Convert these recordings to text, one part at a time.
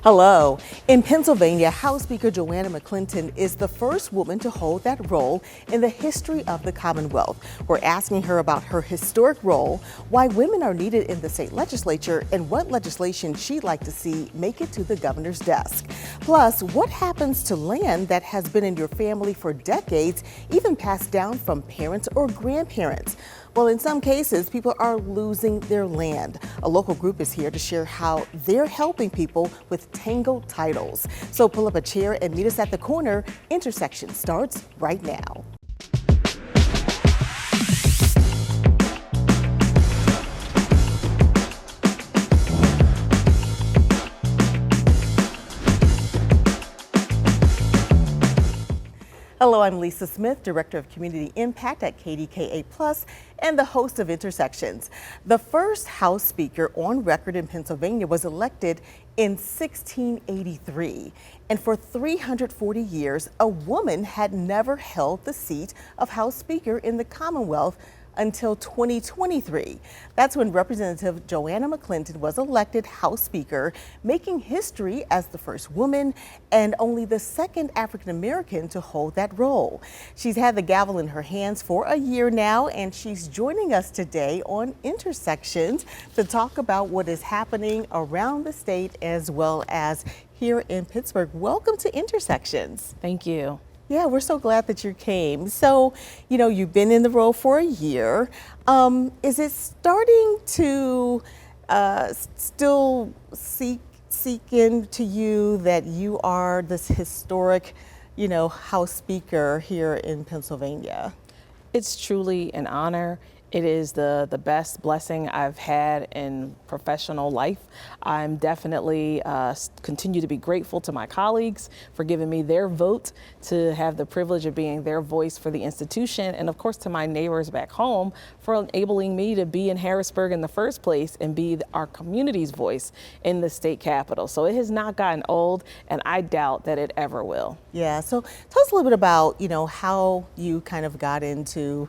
Hello. In Pennsylvania, House Speaker Joanna McClinton is the first woman to hold that role in the history of the Commonwealth. We're asking her about her historic role, why women are needed in the state legislature, and what legislation she'd like to see make it to the governor's desk. Plus, what happens to land that has been in your family for decades, even passed down from parents or grandparents? Well, in some cases, people are losing their land. A local group is here to share how they're helping people with Tangled titles. So pull up a chair and meet us at the corner. Intersection starts right now. Hello, I'm Lisa Smith, Director of Community Impact at KDKA+, and the host of Intersections. The first House Speaker on record in Pennsylvania was elected in 1683. And for 340 years, a woman had never held the seat of House Speaker in the Commonwealth until 2023. That's when Representative Joanna McClinton was elected House Speaker, making history as the first woman and only the second African American to hold that role. She's had the gavel in her hands for a year now, and she's joining us today on Intersections to talk about what is happening around the state as well as here in Pittsburgh. Welcome to Intersections. Thank you. Yeah, we're so glad that you came. So, you've been in the role for a year. Is it starting to still seek into you that you are this historic, House Speaker here in Pennsylvania? It's truly an honor. It is the best blessing I've had in professional life. I'm definitely continue to be grateful to my colleagues for giving me their vote to have the privilege of being their voice for the institution, and of course to my neighbors back home for enabling me to be in Harrisburg in the first place and be our community's voice in the state capitol. So it has not gotten old, and I doubt that it ever will. Yeah, so tell us a little bit about, how you kind of got into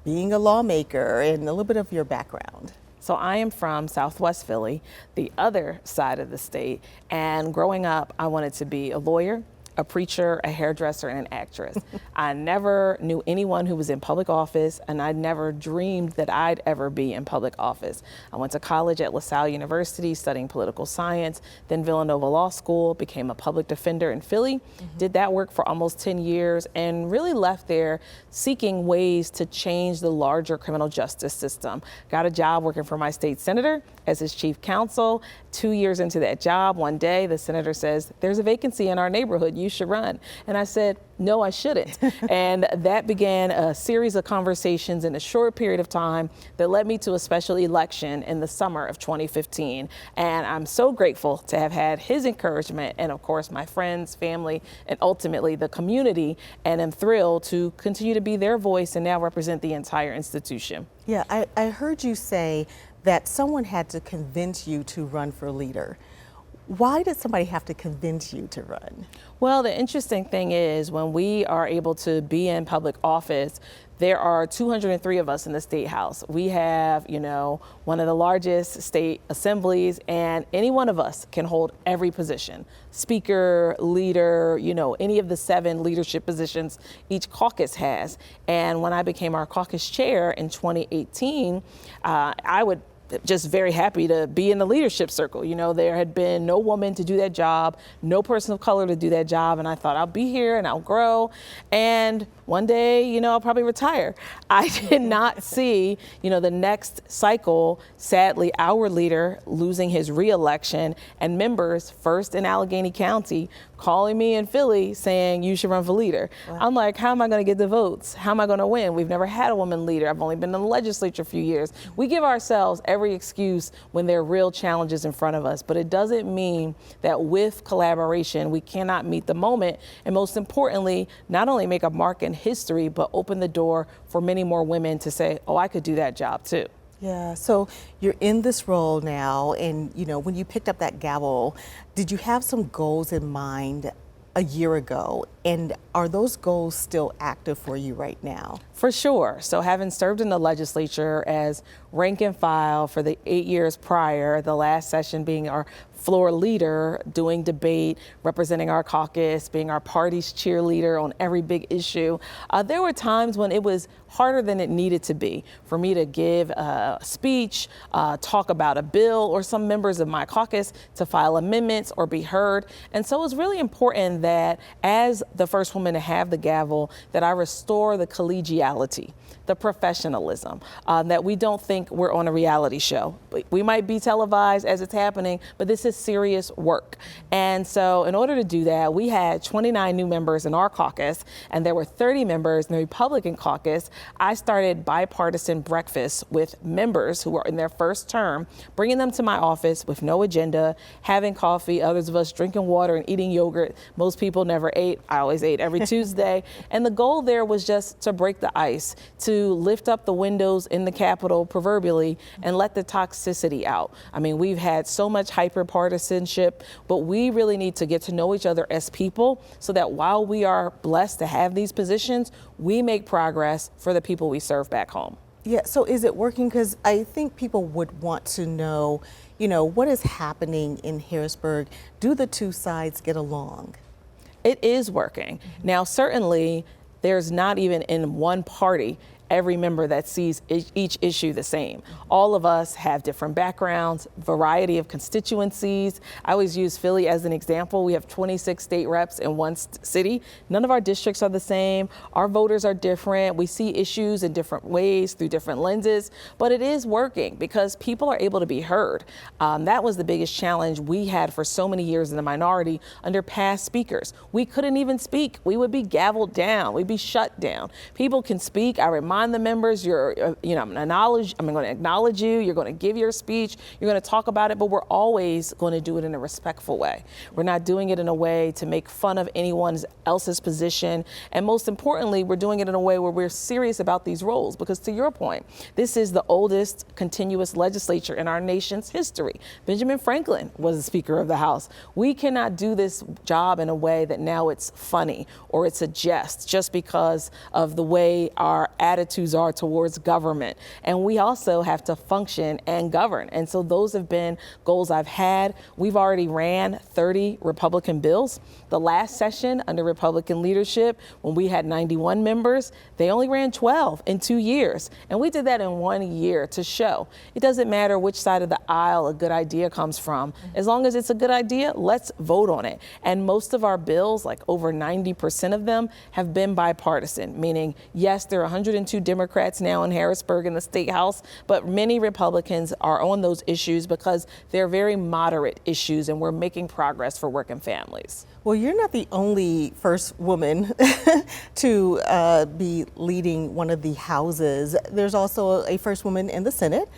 being a lawmaker and a little bit of your background. So I am from Southwest Philly, the other side of the state, and growing up, I wanted to be a lawyer, a preacher, a hairdresser, and an actress. I never knew anyone who was in public office, and I never dreamed that I'd ever be in public office. I went to college at LaSalle University studying political science, then Villanova Law School, became a public defender in Philly, did that work for almost 10 years, and really left there seeking ways to change the larger criminal justice system. Got a job working for my state senator as his chief counsel. 2 years into that job, one day the senator says, "There's a vacancy in our neighborhood, you should run." And I said, "No, I shouldn't." And that began a series of conversations in a short period of time that led me to a special election in the summer of 2015. And I'm so grateful to have had his encouragement and of course my friends, family, and ultimately the community. And I'm thrilled to continue to be their voice and now represent the entire institution. Yeah, I heard you say that someone had to convince you to run for leader. Why did somebody have to convince you to run? Well, the interesting thing is when we are able to be in public office, there are 203 of us in the State House. We have, one of the largest state assemblies, and any one of us can hold every position. Speaker, leader, any of the 7 leadership positions each caucus has. And when I became our caucus chair in 2018, I would just very happy to be in the leadership circle. There had been no woman to do that job, no person of color to do that job. And I thought I'll be here and I'll grow. And one day, I'll probably retire. I did not see, the next cycle, sadly, our leader losing his reelection and members first in Allegheny County calling me in Philly saying you should run for leader. Wow. I'm like, how am I going to get the votes? How am I going to win? We've never had a woman leader. I've only been in the legislature a few years. We give ourselves every excuse when there are real challenges in front of us, but it doesn't mean that with collaboration we cannot meet the moment, and most importantly, not only make a mark in history, but open the door for many more women to say, oh, I could do that job too. Yeah, so you're in this role now, and when you picked up that gavel, did you have some goals in mind a year ago? And are those goals still active for you right now? For sure. So having served in the legislature as rank and file for the 8 years prior, the last session being our floor leader, doing debate, representing our caucus, being our party's cheerleader on every big issue, there were times when it was harder than it needed to be for me to give a speech, talk about a bill, or some members of my caucus to file amendments or be heard. And so it's really important that as the first woman to have the gavel, that I restore the collegiality, the professionalism, that we don't think we're on a reality show. We might be televised as it's happening, but this is serious work. And so in order to do that, we had 29 new members in our caucus, and there were 30 members in the Republican caucus. I started bipartisan breakfasts with members who were in their first term, bringing them to my office with no agenda, having coffee, others of us drinking water and eating yogurt. Most people never ate. I always ate every Tuesday. And the goal there was just to break the ice, to lift up the windows in the Capitol proverbially and let the toxicity out. I mean, we've had so much hyper partisanship, but we really need to get to know each other as people so that while we are blessed to have these positions, we make progress for the people we serve back home. Yeah, so is it working? Because I think people would want to know, what is happening in Harrisburg? Do the two sides get along? It is working. Now, certainly, there's not even in one party every member that sees each issue the same. All of us have different backgrounds, variety of constituencies. I always use Philly as an example. We have 26 state reps in one city. None of our districts are the same. Our voters are different. We see issues in different ways through different lenses, but it is working because people are able to be heard. That was the biggest challenge we had for so many years in the minority under past speakers. We couldn't even speak. We would be gavelled down. We'd be shut down. People can speak. I remind the members, I'm going to acknowledge you, you're going to give your speech, you're going to talk about it, but we're always going to do it in a respectful way. We're not doing it in a way to make fun of anyone else's position. And most importantly, we're doing it in a way where we're serious about these roles, because to your point, this is the oldest continuous legislature in our nation's history. Benjamin Franklin was the Speaker of the House. We cannot do this job in a way that now it's funny or it's a jest just because of the way our attitudes are towards government. And we also have to function and govern. And so those have been goals I've had. We've already ran 30 Republican bills. The last session under Republican leadership, when we had 91 members, they only ran 12 in 2 years. And we did that in 1 year to show it doesn't matter which side of the aisle a good idea comes from. As long as it's a good idea, let's vote on it. And most of our bills, like over 90% of them, have been bipartisan, meaning, yes, there are 102 Democrats now in Harrisburg in the State House, but many Republicans are on those issues because they're very moderate issues, and we're making progress for working families. Well, you're not the only first woman to be leading one of the houses. There's also a first woman in the Senate,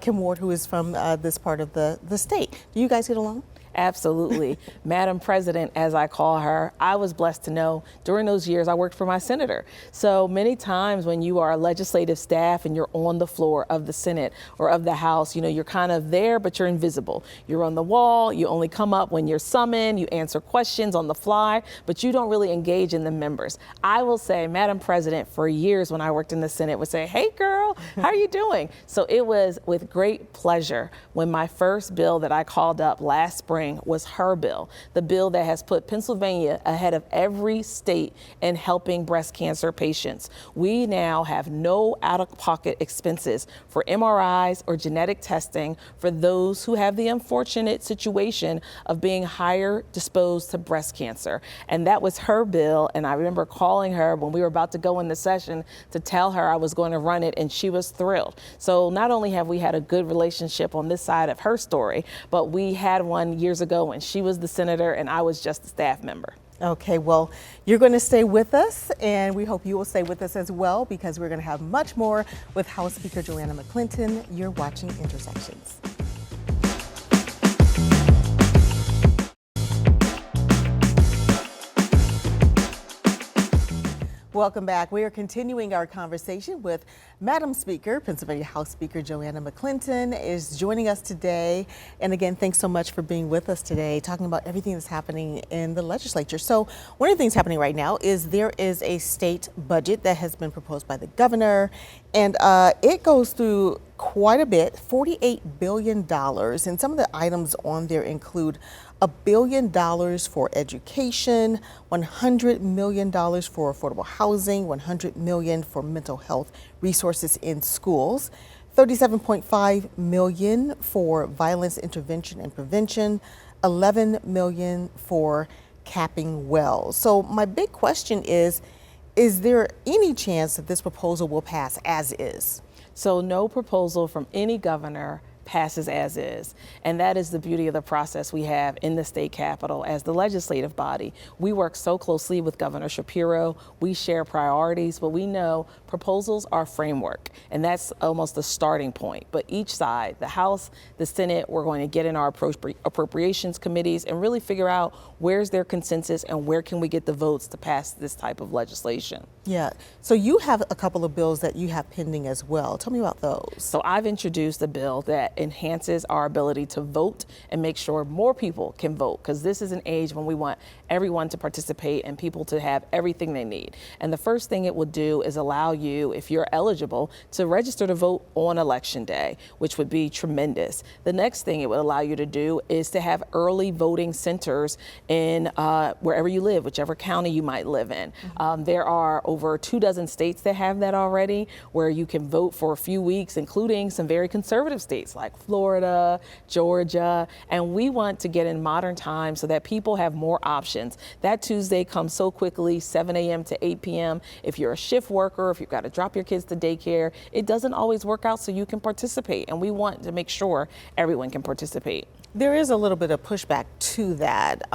Kim Ward, who is from this part of the state. Do you guys get along? Absolutely. Madam President, as I call her, I was blessed to know during those years I worked for my senator. So many times when you are a legislative staff and you're on the floor of the Senate or of the House, you're kind of there, but you're invisible. You're on the wall. You only come up when you're summoned. You answer questions on the fly, but you don't really engage in the members. I will say, Madam President, for years when I worked in the Senate, would say, "Hey, girl, how are you doing?" So it was with great pleasure when my first bill that I called up last spring was her bill, the bill that has put Pennsylvania ahead of every state in helping breast cancer patients. We now have no out-of-pocket expenses for MRIs or genetic testing for those who have the unfortunate situation of being higher disposed to breast cancer. And that was her bill. And I remember calling her when we were about to go in the session to tell her I was going to run it, and she was thrilled. So not only have we had a good relationship on this side of her story, but we had one years ago when she was the senator and I was just a staff member. Okay, well, you're going to stay with us, and we hope you will stay with us as well, because we're going to have much more with House Speaker Joanna McClinton. You're watching Intersections. Welcome back. We are continuing our conversation with Madam Speaker. Pennsylvania House Speaker Joanna McClinton is joining us today. And again, thanks so much for being with us today, talking about everything that's happening in the legislature. So one of the things happening right now is there is a state budget that has been proposed by the governor, and it goes through quite a bit, $48 billion. And some of the items on there include $1 billion for education, $100 million for affordable housing, $100 million for mental health resources in schools, $37.5 million for violence intervention and prevention, $11 million for capping wells. So my big question is there any chance that this proposal will pass as is? So no proposal from any governor passes as is. And that is the beauty of the process we have in the state capitol as the legislative body. We work so closely with Governor Shapiro. We share priorities, but we know proposals are framework, and that's almost the starting point. But each side, the House, the Senate, we're going to get in our appropriations committees and really figure out where's their consensus and where can we get the votes to pass this type of legislation. Yeah, so you have a couple of bills that you have pending as well. Tell me about those. So I've introduced a bill that enhances our ability to vote and make sure more people can vote, because this is an age when we want everyone to participate and people to have everything they need. And the first thing it will do is allow you, if you're eligible, to register to vote on Election Day, which would be tremendous. The next thing it would allow you to do is to have early voting centers in wherever you live, whichever county you might live in. There are over 24 states that have that already, where you can vote for a few weeks, including some very conservative states like Florida, Georgia, and we want to get in modern times so that people have more options. That Tuesday comes so quickly, 7 a.m. to 8 p.m. If you're a shift worker, if you've got to drop your kids to daycare, it doesn't always work out so you can participate, and we want to make sure everyone can participate. There is a little bit of pushback to that.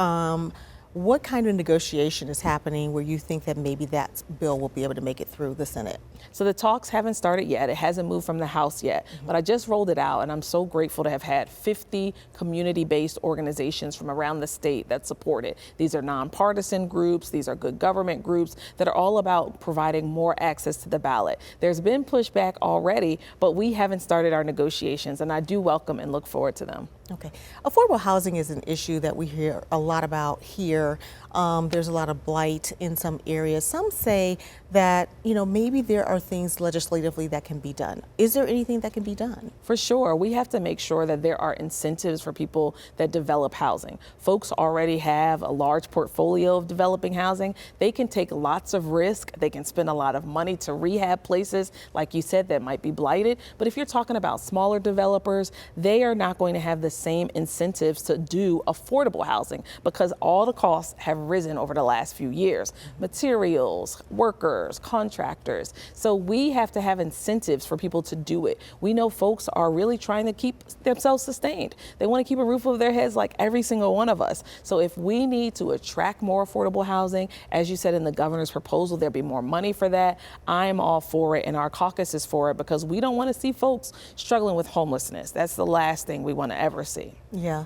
What kind of negotiation is happening where you think that maybe that bill will be able to make it through the Senate? So the talks haven't started yet. It hasn't moved from the House yet, but I just rolled it out, and I'm so grateful to have had 50 community-based organizations from around the state that support it. These are nonpartisan groups. These are good government groups that are all about providing more access to the ballot. There's been pushback already, but we haven't started our negotiations, and I do welcome and look forward to them. Okay. Affordable housing is an issue that we hear a lot about here. There's a lot of blight in some areas. Some say that, maybe there are things legislatively that can be done. Is there anything that can be done? For sure. We have to make sure that there are incentives for people that develop housing. Folks already have a large portfolio of developing housing. They can take lots of risk. They can spend a lot of money to rehab places, like you said, that might be blighted. But if you're talking about smaller developers, they are not going to have the same incentives to do affordable housing because all the costs have risen over the last few years. Materials, workers, contractors. So we have to have incentives for people to do it. We know folks are really trying to keep themselves sustained. They want to keep a roof over their heads like every single one of us. So if we need to attract more affordable housing, as you said in the governor's proposal, there'll be more money for that. I'm all for it, and our caucus is for it, because we don't want to see folks struggling with homelessness. That's the last thing we want to ever see. Yeah.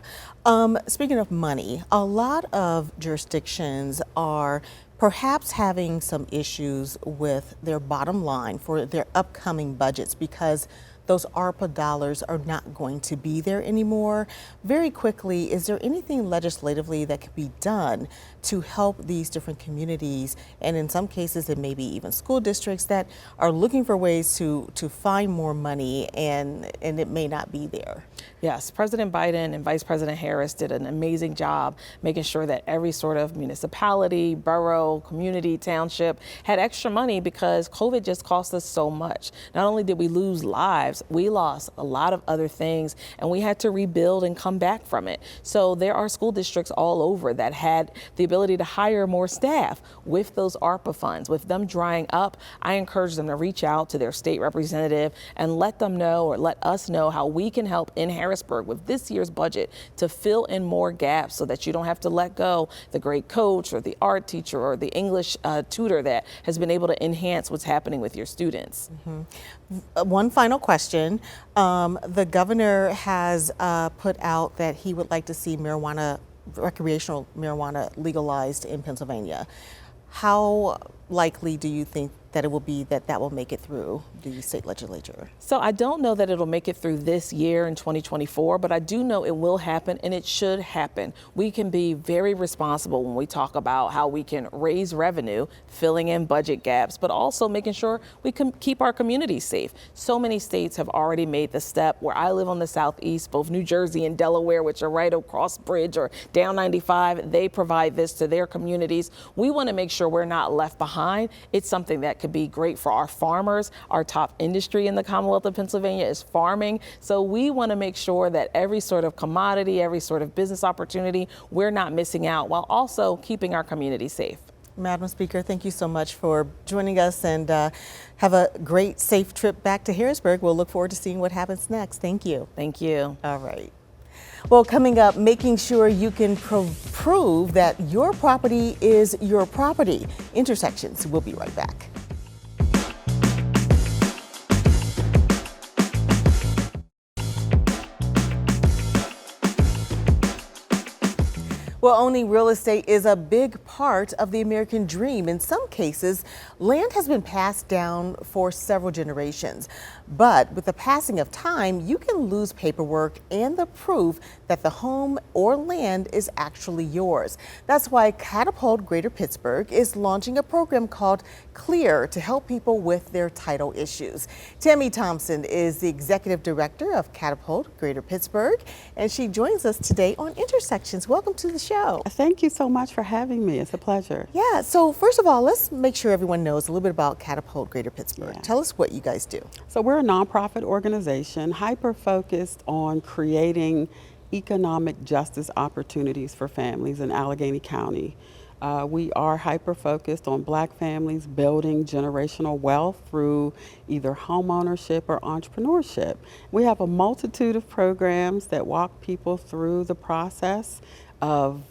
Speaking of money, a lot of jurisdictions are perhaps having some issues with their bottom line for their upcoming budgets because those ARPA dollars are not going to be there anymore. Very quickly, is there anything legislatively that could be done to help these different communities, and in some cases it may be even school districts that are looking for ways to find more money and it may not be there? Yes, President Biden and Vice President Harris did an amazing job making sure that every sort of municipality, borough, community, township had extra money because COVID just cost us so much. Not only did we lose lives, we lost a lot of other things, and we had to rebuild and come back from it. So there are school districts all over that had the ability to hire more staff with those ARPA funds. With them drying up, I encourage them to reach out to their state representative and let them know, or let us know, how we can help in Harrisburg with this year's budget to fill in more gaps so that you don't have to let go the great coach or the art teacher or the English tutor that has been able to enhance what's happening with your students. One final question. The governor has put out that he would like to see recreational marijuana legalized in Pennsylvania. how likely do you think that it will be that that will make it through the state legislature? So I don't know that it'll make it through this year in 2024, but I do know it will happen, and it should happen. We can be very responsible when we talk about how we can raise revenue, filling in budget gaps, but also making sure we can keep our communities safe. So many states have already made the step. Where I live on the Southeast, both New Jersey and Delaware, which are right across bridge or down 95, they provide this to their communities. We want to make sure we're not left behind. It's something that could be great for our farmers. Our top industry in the Commonwealth of Pennsylvania is farming. So we want to make sure that every sort of commodity, every sort of business opportunity, we're not missing out while also keeping our community safe. Madam Speaker, thank you so much for joining us, and have a great, safe trip back to Harrisburg. We'll look forward to seeing what happens next. Thank you. Thank you. All right. Well, coming up, making sure you can prove that your property is your property. Intersections. We'll be right back. Well, owning real estate is a big part of the American dream. In some cases, land has been passed down for several generations. But with the passing of time, you can lose paperwork and the proof that the home or land is actually yours. That's why Catapult Greater Pittsburgh is launching a program called Clear to help people with their title issues. Tammy Thompson is the executive director of Catapult Greater Pittsburgh, and she joins us today on Intersections. Welcome to the show. Thank you so much for having me. It's a pleasure. Yeah, so first of all, let's make sure everyone knows a little bit about Catapult Greater Pittsburgh. Yeah. Tell us what you guys do. So we're a nonprofit organization hyper-focused on creating economic justice opportunities for families in Allegheny County. We are hyper-focused on Black families building generational wealth through either home ownership or entrepreneurship. We have a multitude of programs that walk people through the process of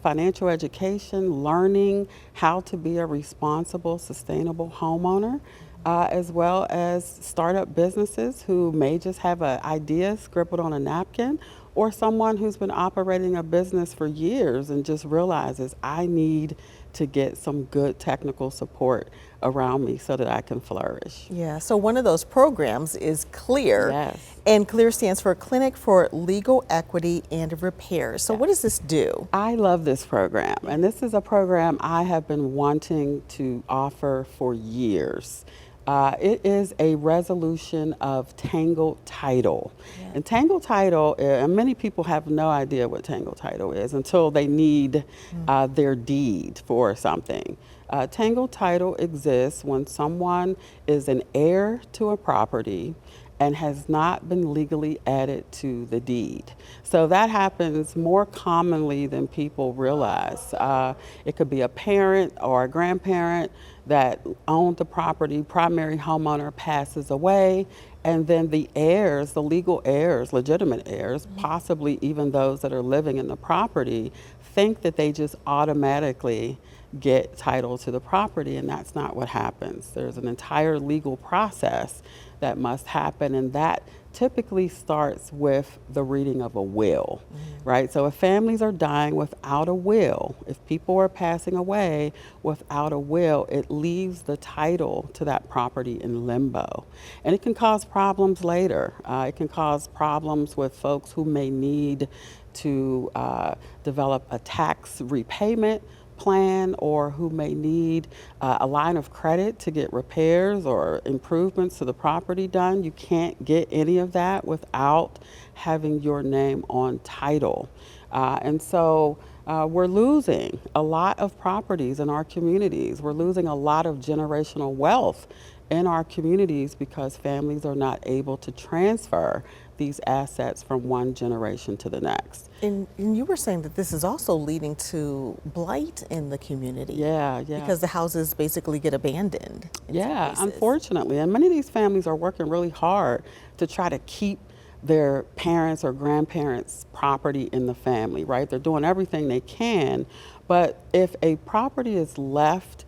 financial education, learning how to be a responsible, sustainable homeowner, as well as startup businesses who may just have an idea scribbled on a napkin, or someone who's been operating a business for years and just realizes, I need to get some good technical support around me so that I can flourish. Yeah, so one of those programs is CLEAR. Yes. And CLEAR stands for Clinic for Legal Equity and Repair. So what does this do? I love this program, and this is a program I have been wanting to offer for years. It is a resolution of Tangled title. Yeah. And Tangled title, and many people have no idea what Tangled title is until they need their deed for something. Tangled title exists when someone is an heir to a property and has not been legally added to the deed. So that happens more commonly than people realize. It could be a parent or a grandparent that owned the property, primary homeowner passes away, and then the heirs, the legal heirs, legitimate heirs, possibly even those that are living in the property, think that they just automatically get title to the property, and that's not what happens. There's an entire legal process that must happen, and that typically starts with the reading of a will, right? So if families are dying without a will, if people are passing away without a will, it leaves the title to that property in limbo. And it can cause problems later. It can cause problems with folks who may need to develop a tax repayment plan, or who may need a line of credit to get repairs or improvements to the property done. You can't get any of that without having your name on title. And so we're losing a lot of properties in our communities. We're losing a lot of generational wealth in our communities because families are not able to transfer these assets from one generation to the next. And you were saying that this is also leading to blight in the community. Yeah. Because the houses basically get abandoned. Yeah, unfortunately. And many of these families are working really hard to try to keep their parents' or grandparents' property in the family, right? They're doing everything they can, but if a property is left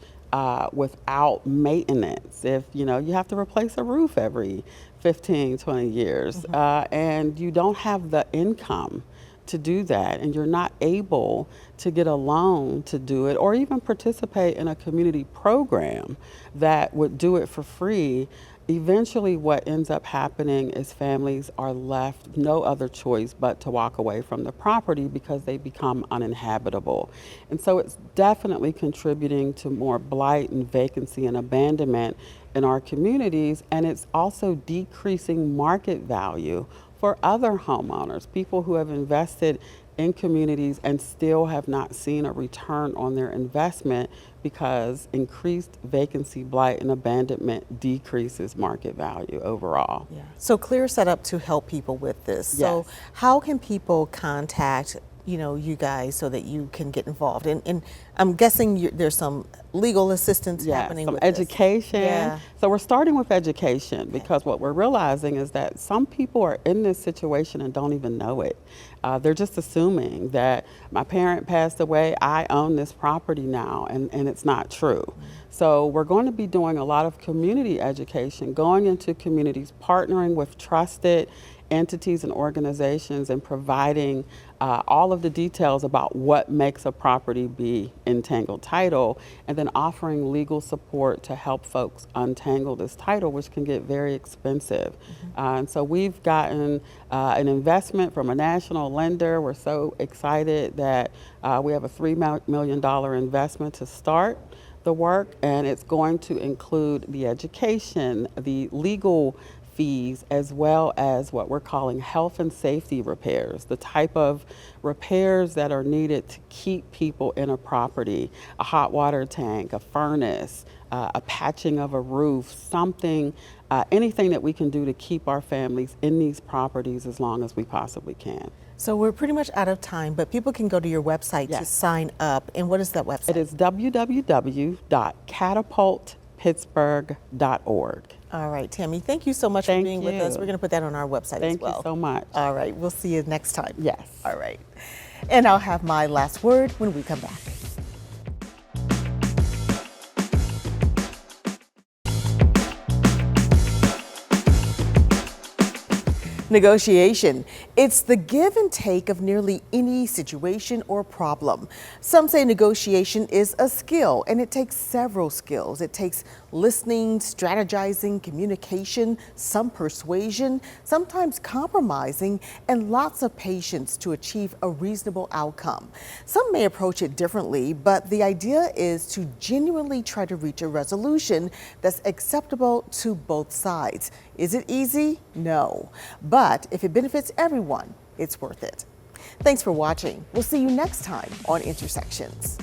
without maintenance, if you have to replace a roof every 15, 20 years, and you don't have the income to do that and you're not able to get a loan to do it or even participate in a community program that would do it for free, eventually what ends up happening is families are left no other choice but to walk away from the property because they become uninhabitable. And so it's definitely contributing to more blight and vacancy and abandonment in our communities, and it's also decreasing market value for other homeowners, people who have invested in communities and still have not seen a return on their investment because increased vacancy, blight, and abandonment decreases market value overall. Yeah. So Clear set up to help people with this. So Yes. how can people contact you guys so that you can get involved? And I'm guessing there's some legal assistance happening some with this. education. Yeah. So we're starting with education because what we're realizing is that some people are in this situation and don't even know it. They're just assuming that my parent passed away, I own this property now, and it's not true. So we're going to be doing a lot of community education, going into communities, partnering with trusted entities and organizations and providing all of the details about what makes a property be in Tangled title, and then offering legal support to help folks untangle this title, which can get very expensive. And so we've gotten an investment from a national lender. We're so excited that we have a $3 million investment to start the work, and it's going to include the education, the legal fees, as well as what we're calling health and safety repairs, the type of repairs that are needed to keep people in a property, a hot water tank, a furnace, a patching of a roof, something, anything that we can do to keep our families in these properties as long as we possibly can. So we're pretty much out of time, but people can go to your website to Yes. sign up. And what is that website? It is www.catapultpittsburgh.org. All right, Tammy, thank you so much Thank for being with you. us. We're going to put that on our website Thank as well. you so much. All right, we'll see you next time. Yes. All right. And I'll have my last word when we come back. Negotiation. It's the give and take of nearly any situation or problem. Some say negotiation is a skill, and it takes several skills. It takes listening, strategizing, communication, some persuasion, sometimes compromising, and lots of patience to achieve a reasonable outcome. Some may approach it differently, but the idea is to genuinely try to reach a resolution that's acceptable to both sides. Is it easy? No. But if it benefits everyone, it's worth it. Thanks for watching. We'll see you next time on Intersections.